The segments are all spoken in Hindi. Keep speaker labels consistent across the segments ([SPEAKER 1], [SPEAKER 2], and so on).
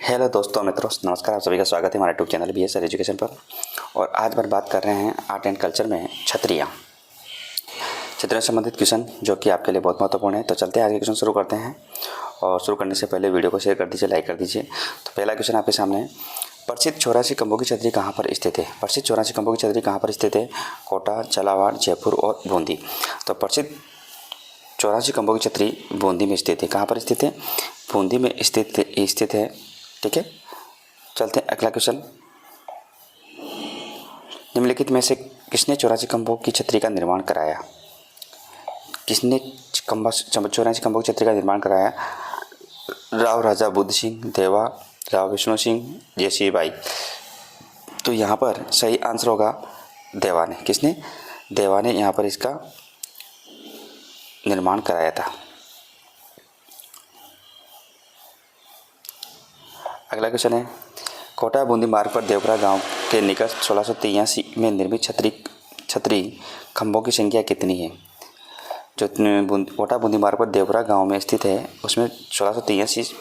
[SPEAKER 1] हेलो दोस्तों, मित्रों, नमस्कार। आप सभी का स्वागत है हमारे यूट्यूब चैनल BSR एजुकेशन पर। और आज बार बात कर रहे हैं आर्ट एंड कल्चर में छतरियाँ से संबंधित क्वेश्चन, जो कि आपके लिए बहुत महत्वपूर्ण है। तो चलते हैं आगे क्वेश्चन शुरू करते हैं। और शुरू करने से पहले वीडियो को शेयर कर दीजिए, लाइक कर दीजिए। तो पहला क्वेश्चन आपके सामने है, प्रसिद्ध 84 खंभों की छतरी कहाँ पर स्थित है? प्रसिद्ध 84 खंभों की छतरी कहाँ पर स्थित है? कोटा, झालावाड़, जयपुर और बूंदी। तो प्रसिद्ध 84 खंभों की छतरी बूंदी में स्थित है। कहाँ पर स्थित है? बूंदी में स्थित है। ठीक है, चलते हैं अगला क्वेश्चन। निम्नलिखित में से किसने 84 खंभों की छतरी का निर्माण कराया? किसने 84 खंभों की छतरी का निर्माण कराया? राव राजा बुद्ध सिंह, देवा, राव विष्णु सिंह, जयसिंह बाई। तो यहाँ पर सही आंसर होगा देवा ने। किसने? देवा ने यहाँ पर इसका निर्माण कराया था। अगला क्वेश्चन है, कोटा बूंदी मार्ग पर देवरा गांव के निकट 1683 में निर्मित छतरी खंभों की संख्या कितनी है? जो कोटा बूंदी मार्ग पर देवरा गांव में स्थित है, उसमें 1683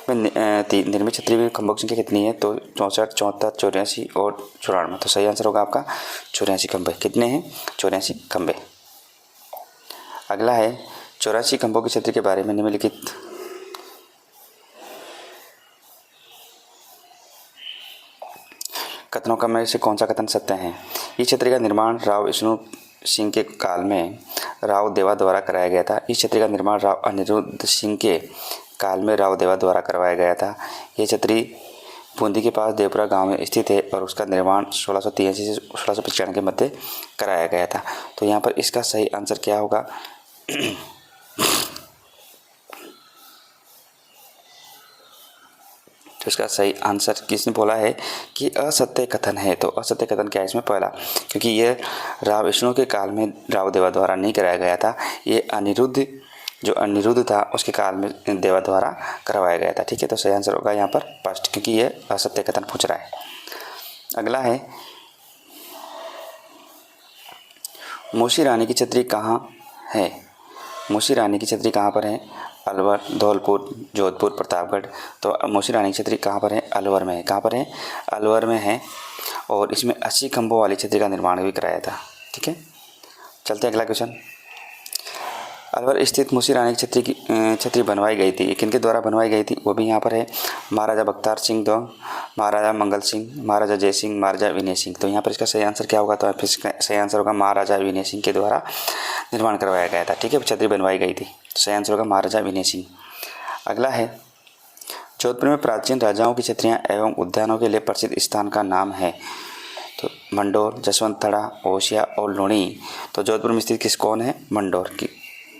[SPEAKER 1] में निर्मित छतरी खंभों की संख्या कितनी है? तो 64, 74, 84 और 94। तो सही आंसर होगा आपका 84 खंभे। कितने हैं? 84 खंभे। अगला है, 84 खंभों की छतरी के बारे में निम्नलिखित कथनों का में से कौन सा कथन सत्य है? इस छतरी का निर्माण राव विष्णु सिंह के काल में राव देवा द्वारा कराया गया था। इस छतरी का निर्माण राव अनिरुद्ध सिंह के काल में राव देवा द्वारा करवाया गया था। यह छतरी बूंदी के पास देवपुरा गांव में स्थित है और उसका निर्माण 1683 से 1695 के मध्य कराया गया था। तो यहाँ पर इसका सही आंसर क्या होगा? तो इसका सही आंसर किसने बोला है कि असत्य कथन है? तो असत्य कथन क्या है इसमें? पहला, क्योंकि ये राव विष्णु के काल में राव देवा द्वारा नहीं कराया गया था। ये अनिरुद्ध था, उसके काल में देवा द्वारा करवाया गया था। ठीक है, तो सही आंसर होगा यहाँ पर फर्स्ट, क्योंकि ये असत्य कथन पूछ रहा है। अगला है, मूसी रानी की छतरी कहाँ है? मूसी रानी की छतरी कहाँ पर है? अलवर, धौलपुर, जोधपुर, प्रतापगढ़। तो मूसी रानी की छतरी कहाँ पर है? अलवर में है। कहाँ पर है? अलवर में है। और इसमें 80 खंभों वाली छतरी का निर्माण भी कराया था। ठीक है, चलते हैं अगला क्वेश्चन। अलवर स्थित मूसी रानी की छतरी बनवाई गई थी, किनके द्वारा बनवाई गई थी? वो भी यहाँ पर है, महाराजा बख्तियार सिंह दो, महाराजा मंगल सिंह, महाराजा जय सिंह, महाराजा विनय सिंह। तो यहाँ पर इसका सही आंसर क्या होगा? तो इसका सही आंसर होगा महाराजा विनय सिंह के द्वारा निर्माण करवाया गया था। ठीक है, छतरी बनवाई गई थी। सही आंसर होगा महाराजा विनय सिंह। अगला है, जोधपुर में प्राचीन राजाओं की छतरियाँ एवं उद्यानों के लिए प्रसिद्ध स्थान का नाम है? तो मंडोर, जसवंत थड़ा, ओसिया और लुणी। तो जोधपुर में स्थित कौन है? मंडोर की।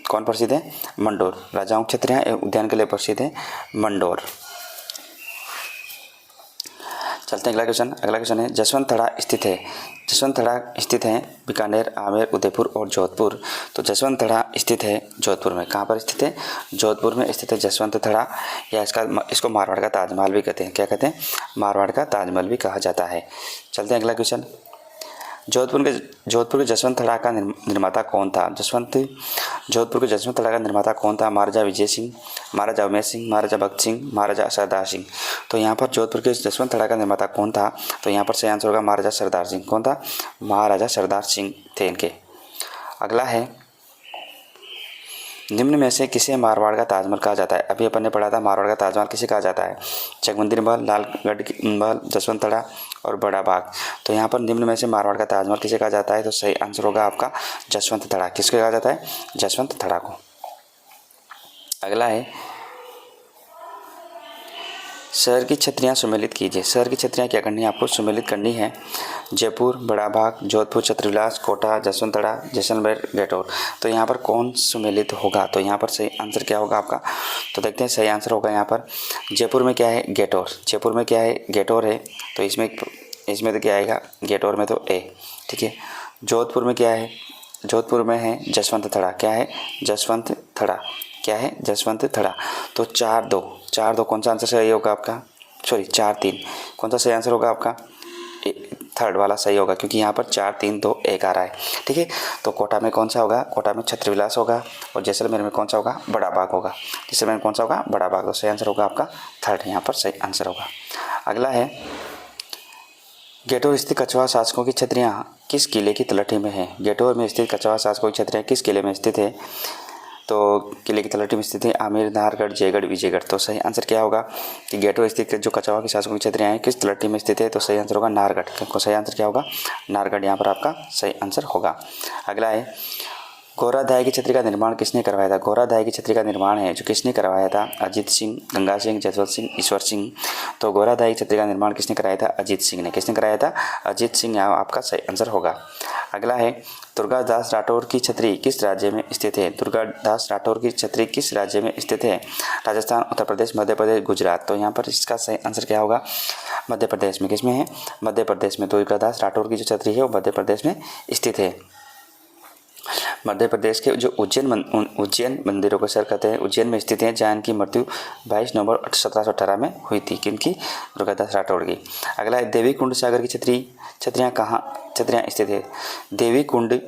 [SPEAKER 1] कौन प्रसिद्ध है? मंडोर। राजाओं की छतरियाँ एवं उद्यान के लिए प्रसिद्ध है मंडोर। चलते हैं अगला क्वेश्चन। अगला क्वेश्चन है, जसवंत थड़ा स्थित है बीकानेर, आमेर, उदयपुर और जोधपुर। तो जसवंत थड़ा स्थित है जोधपुर में। कहाँ पर स्थित है? जोधपुर में स्थित है जसवंत थड़ा, या इसको मारवाड़ का ताजमहल भी कहते हैं। क्या कहते हैं? मारवाड़ का ताजमहल भी कहा जाता है। चलते हैं अगला क्वेश्चन। जोधपुर के जसवंत थड़ा का निर्माता कौन था? जोधपुर के जसवंत थड़ा का निर्माता कौन था? महाराजा विजय सिंह, महाराजा उमेश सिंह, महाराजा भक्त सिंह, महाराजा सरदार सिंह। तो यहाँ पर जोधपुर के जसवंत थड़ा का निर्माता कौन था? तो यहाँ पर सही आंसर होगा महाराजा सरदार सिंह। कौन था? महाराजा सरदार सिंह थे इनके। अगला है, निम्न में से किसे मारवाड़ का ताजमहल कहा जाता है? अभी अपन ने पढ़ा था मारवाड़ का ताजमहल किसे कहा जाता है? जगमंदिर महल, लालगढ़ महल, जसवंत थड़ा और बड़ा बाग। तो यहाँ पर निम्न में से मारवाड़ का ताजमहल किसे कहा जाता है? तो सही आंसर होगा आपका जसवंत थड़ा। किसको कहा जाता है? जसवंत थड़ा को। अगला है, शहर की छतरियाँ सुमेलित कीजिए। शहर की छतरियाँ क्या करनी है आपको? सुमेलित करनी है। जयपुर, बड़ा बाग, जोधपुर, छत्रविलास, कोटा, जसवंत थड़ा, जैसलमेर, गेटौर। तो यहाँ पर कौन सुमेलित होगा? तो यहाँ पर सही आंसर क्या होगा आपका? तो देखते हैं, सही आंसर होगा यहाँ पर जयपुर में क्या है? गेटौर। जयपुर में क्या है? गेटौर है। तो इसमें तो क्या आएगा? गेटौर में तो ए। ठीक है, जोधपुर में क्या है? जोधपुर में है जसवंत थड़ा। क्या है? जसवंत थड़ा। क्या है? जसवंत थड़ा। तो 4-2 कौन सा आंसर सही होगा आपका? सॉरी 4-3 कौन सा सही आंसर होगा आपका? थर्ड वाला सही होगा, क्योंकि यहाँ पर 4, 3, 2, 1 आ रहा है। ठीक है, तो कोटा में कौन सा होगा? कोटा में छत्र विलास होगा, और जैसलमेर में कौन सा होगा? बड़ा बाग होगा। जैसलमेर में कौन सा होगा? बड़ा बाग। तो सही आंसर होगा आपका थर्ड, यहाँ पर सही आंसर होगा। अगला है, गेटोर स्थित कछवा शासकों की छत्रियाँ किस किले की तलहटी में है? गेटोर में स्थित कछवा शासकों की छत्रियाँ किस किले में स्थित है? तो किले की तलहटी में स्थित है आमेर, नाहरगढ़, जयगढ़, विजयगढ़। तो सही आंसर क्या होगा कि गेटोर स्थित जो कछवा के शासकों की छत्रियाँ हैं किस तलहटी में स्थित है? तो सही आंसर होगा नाहरगढ़। तो सही आंसर क्या होगा? नाहरगढ़, यहाँ पर आपका सही आंसर होगा। अगला है, घोराधाय की छतरी का निर्माण किसने करवाया था? घोराधाय की छतरी का निर्माण है जो किसने करवाया था? अजीत सिंह, गंगा सिंह, जसवंत सिंह, ईश्वर सिंह। तो घोराधाय की छतरी का निर्माण किसने कराया था? अजीत सिंह ने। किसने कराया था? अजीत सिंह, यहाँ आपका सही आंसर होगा। अगला है, दुर्गादास राठौर की छतरी किस राज्य में स्थित है? दुर्गादास राठौर की छतरी किस राज्य में स्थित है? राजस्थान, उत्तर प्रदेश, मध्य प्रदेश, गुजरात। तो यहाँ पर इसका सही आंसर क्या होगा? मध्य प्रदेश में। किसमें है? मध्य प्रदेश में। दुर्गादास राठौर की जो छतरी है वो मध्य प्रदेश में स्थित है। मध्य प्रदेश के जो उज्जैन मंदिरों को सर कहते हैं, उज्जैन में स्थित हैं, जहाँ इनकी मृत्यु 22 नवंबर 1718 में हुई थी। किनकी? दुर्गादास राठौर की। अगला है, देवी कुंड सागर की छतरियाँ स्थित है? देवी कुंड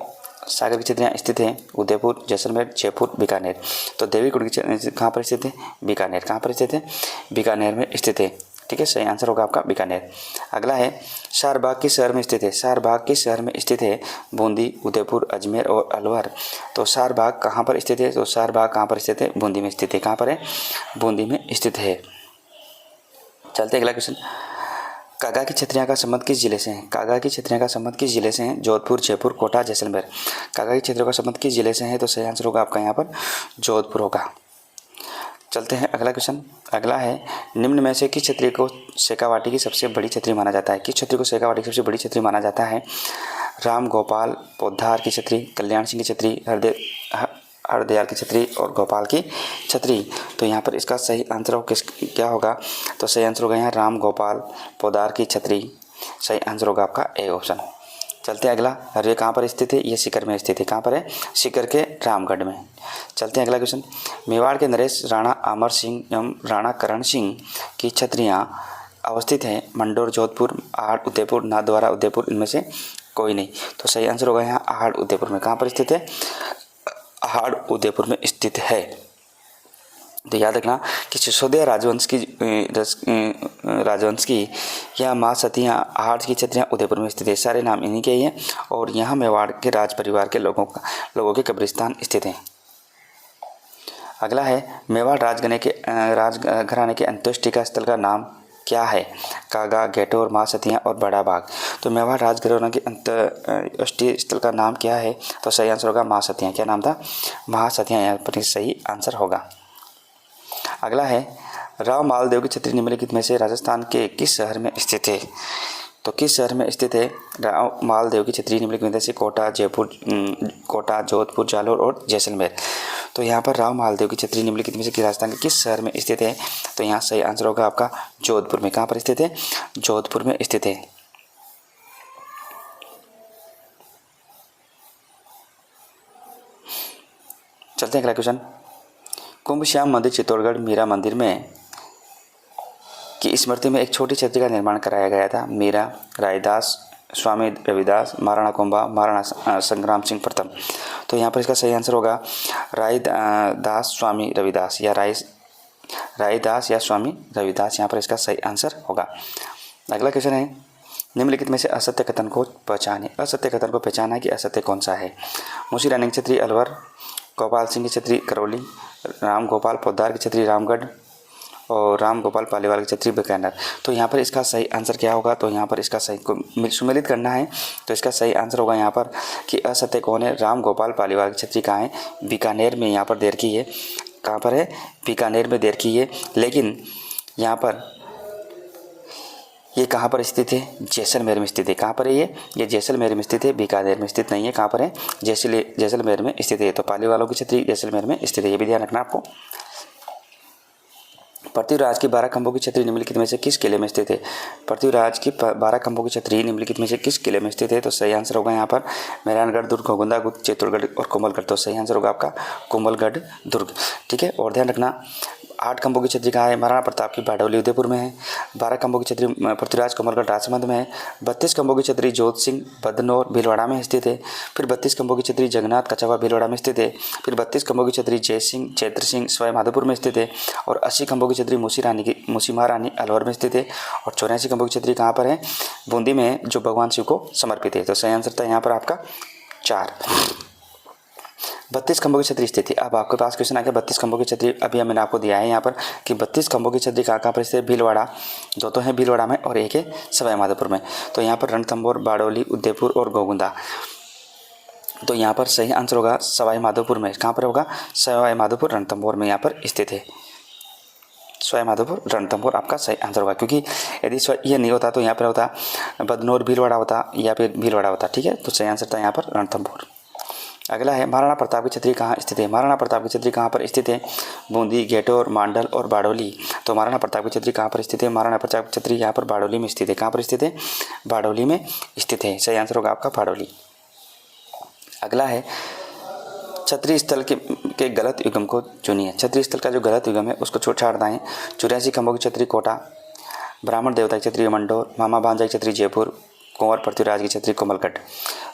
[SPEAKER 1] सागर की छतरियाँ स्थित हैं उदयपुर, जैसलमेर, जयपुर, बीकानेर। तो देवी कुंड की कहाँ पर स्थित है? बीकानेर। कहाँ पर स्थित है? बीकानेर में स्थित है। ठीक है, सही आंसर होगा आपका बीकानेर। अगला है, शारबाग किस शहर में स्थित है? शारबाग किस शहर में स्थित है? बूंदी, उदयपुर, अजमेर और अलवर। तो शारबाग कहाँ पर स्थित है? तो शारबाग कहाँ पर स्थित है? बूंदी में स्थित है। कहाँ पर है? बूंदी में स्थित है। चलते अगला क्वेश्चन, कागा की छतरियाँ का संबंध किस जिले से है? कागा की छतरियाँ का संबंध किस जिले से है? जोधपुर, जयपुर, कोटा, जैसलमेर। कागा की छतरियों का संबंध किस जिले से है? तो सही आंसर होगा आपका यहाँ पर जोधपुर होगा। चलते हैं अगला क्वेश्चन। अगला है, निम्न में से किस छतरी को शेखावाटी की सबसे बड़ी छतरी माना जाता है? किस छतरी को शेखावाटी की सबसे बड़ी छतरी माना जाता है? राम गोपाल पोद्दार की छतरी, कल्याण सिंह की छतरी, हरदयाल की छतरी और गोपाल की छतरी। तो यहाँ पर इसका सही आंसर क्या होगा? तो सही आंसर होगा यहाँ राम गोपाल पोद्दार की छतरी। सही आंसर होगा आपका ए ऑप्शन। चलते हैं अगला, और ये कहाँ पर स्थित है? ये सीकर में स्थित है। कहाँ पर है? सीकर के रामगढ़ में। चलते हैं अगला क्वेश्चन, मेवाड़ के नरेश राणा अमर सिंह एवं राणा करण सिंह की छतरियाँ अवस्थित हैं मंडोर, जोधपुर, आहड़, उदयपुर, नाथद्वारा, उदयपुर। इनमें से कोई नहीं। तो सही आंसर होगा यहाँ आहड़, उदयपुर में। कहाँ पर स्थित है? आहड़, उदयपुर में स्थित है। तो याद रखना कि सिसोदिया राजवंश की यह माँ सतियाँ आहड़ की छतरियाँ उदयपुर में स्थित है। सारे नाम इन्हीं के ही हैं, और यहाँ मेवाड़ के राज परिवार के लोगों के कब्रिस्तान स्थित हैं। अगला है, मेवाड़ राजघराने के अंत्येष्टि का स्थल का नाम क्या है? कागा, गेटोर, माँ सतियाँ और बड़ा बाग। तो मेवाड़ राजघराने के अंत्येष्टि स्थल का नाम क्या है? तो सही आंसर होगा माँ सतियाँ। क्या नाम था? माँ सतियाँ, यहाँ पर सही आंसर होगा। अगला है, राव मालदेव की छतरी निम्नलिखित में से राजस्थान के किस शहर में स्थित है? तो किस शहर में स्थित है राव मालदेव की छतरी निम्नलिखित में से? कोटा, कोटा, जोधपुर, जालोर और जैसलमेर। तो यहाँ पर राव मालदेव की छतरी निम्नलिखित में से राजस्थान के किस शहर में स्थित है? तो यहाँ सही आंसर होगा आपका जोधपुर में। कहाँ पर स्थित है? जोधपुर में स्थित है। चलते हैं अगला क्वेश्चन, कुंभ श्याम मंदिर चित्तौड़गढ़ मीरा मंदिर में की स्मृति में एक छोटी छतरी का निर्माण कराया गया था। मीरा, रायदास, स्वामी रविदास, महाराणा कुंभा, महाराणा संग्राम सिंह प्रथम। तो यहाँ पर इसका सही आंसर होगा रायदास, स्वामी रविदास, या रायदास या स्वामी रविदास। यहाँ पर इसका सही आंसर होगा। अगला क्वेश्चन है, निम्नलिखित में से असत्य कथन को पहचाने। असत्य कथन को पहचाना कि असत्य कौन सा है? मुंशी रानी की छतरी अलवर, गोपाल सिंह की छतरी करौली, राम गोपाल पोद्दार की छतरी रामगढ़ और राम गोपाल पालीवाल की छतरी बीकानेर। तो यहाँ पर इसका सही आंसर क्या होगा? तो यहाँ पर इसका सही को सुमेलित करना है। तो इसका सही आंसर होगा यहाँ पर कि असत्य कौन है? राम गोपाल पालीवाल की छतरी कहाँ है? बीकानेर में यहाँ पर देर की है। कहाँ पर है? बीकानेर में देर की है। लेकिन यहाँ पर ये कहाँ पर स्थित है? जैसलमेर में स्थित है। कहाँ पर है ये जैसलमेर में स्थित है, बीकानेर में स्थित नहीं है। कहाँ पर है? जैसलमेर में स्थित है। तो पालीवालों की छतरी जैसलमेर में स्थित है, ये भी ध्यान रखना आपको। पृथ्वीराज की 12 खंभों की छतरी निम्नलिखित में से किस किले में स्थित है? पृथ्वीराज की 12 खंभों की छतरी निम्नलिखित में से किस किले में स्थित है? तो सही आंसर होगा यहाँ पर मेहरानगढ़ दुर्ग, गोगुंदा दुर्ग, चित्तौड़गढ़ और कोमलगढ़। तो सही आंसर होगा आपका कोमलगढ़ दुर्ग। ठीक है, और ध्यान रखना 8 खंभों की छतरी कहाँ है? महाराणा प्रताप की बारडोली उदयपुर में है। 12 खंभों की छतरी पृथ्वीराज कमलगढ़ राजसमंद में है। 32 खंभों की छतरी जोत सिंह बदनौर भीलवाड़ा में स्थित है। फिर 32 खंभों की छतरी जगन्नाथ कछावा भीलवाड़ा में स्थित है। फिर 32 खंभों की छतरी जय सिंह चैत्र सिंह सवाई माधोपुर में स्थित है। और 80 खंभों की छतरी मूसी महारानी अलवर में स्थित है। और 84 खंभों की छतरी कहाँ पर है? बूंदी में है, जो भगवान शिव को समर्पित है। तो सही आंसर था यहाँ पर आपका 4। 32 खंभों की छतरी स्थित है। अब आपके पास क्वेश्चन आ गया 32 खंभों की छतरी। अभी मैंने आपको दिया है यहाँ पर कि 32 खंभों की छतरी कहाँ पर स्थित है? भीलवाड़ा, 2 तो है भीलवाड़ा में और 1 है सवाई माधोपुर में। तो यहाँ पर रणथंभौर, बारडोली, उदयपुर और गोगुंदा। तो यहाँ पर सही आंसर होगा सवाई माधोपुर में। कहाँ पर होगा? सवाई माधोपुर रणथंभौर में यहाँ पर स्थित है। सवाई माधोपुर रणथंभौर आपका सही आंसर होगा, क्योंकि यदि ये नहीं होता तो यहाँ पर होता बदनौर भीलवाड़ा होता या फिर भीलवाड़ा होता। ठीक है, तो सही आंसर था यहाँ पर रणथंभौर। अगला है महाराणा प्रताप की छतरी कहाँ स्थित है? महाराणा प्रताप की छतरी कहाँ पर स्थित है? बूंदी, गेटौर, मांडल और बारडोली। तो महाराणा प्रताप की छतरी कहाँ पर स्थित है? महाराणा प्रताप की छतरी यहाँ पर बारडोली में स्थित है। कहाँ पर स्थित है? बारडोली में स्थित है। सही आंसर होगा आपका बारडोली। अगला है छतरी स्थल के गलत युग्म को चुनिए। छतरी स्थल का जो गलत युग्म है उसको छाड़ना है। 84 खंभों की छतरी कोटा, ब्राह्मण देवता की छतरी मंडोर, मामा भांजा की छतरी जयपुर, कुंवर पृथ्वीराज की छतरी कोमलगढ़।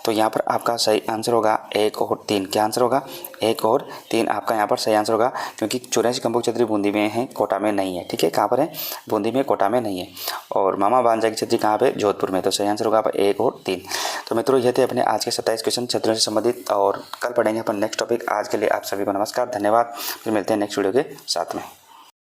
[SPEAKER 1] तो यहाँ पर आपका सही आंसर होगा 1 और 3। क्या आंसर होगा? 1 और 3 आपका यहाँ पर सही आंसर होगा, क्योंकि 84 खंभों की छतरी बूंदी में है, कोटा में नहीं है। ठीक है, कहाँ पर है? बूंदी में, कोटा में नहीं है। और मामा भांजा की छतरी कहाँ पे? जोधपुर में। तो सही आंसर होगा 1 और 3। तो मित्रों, ये थे अपने आज के 27 क्वेश्चन छतरियों से संबंधित, और कल पढ़ेंगे अपन नेक्स्ट टॉपिक। आज के लिए आप सभी को नमस्कार, धन्यवाद। फिर मिलते हैं नेक्स्ट वीडियो के साथ में।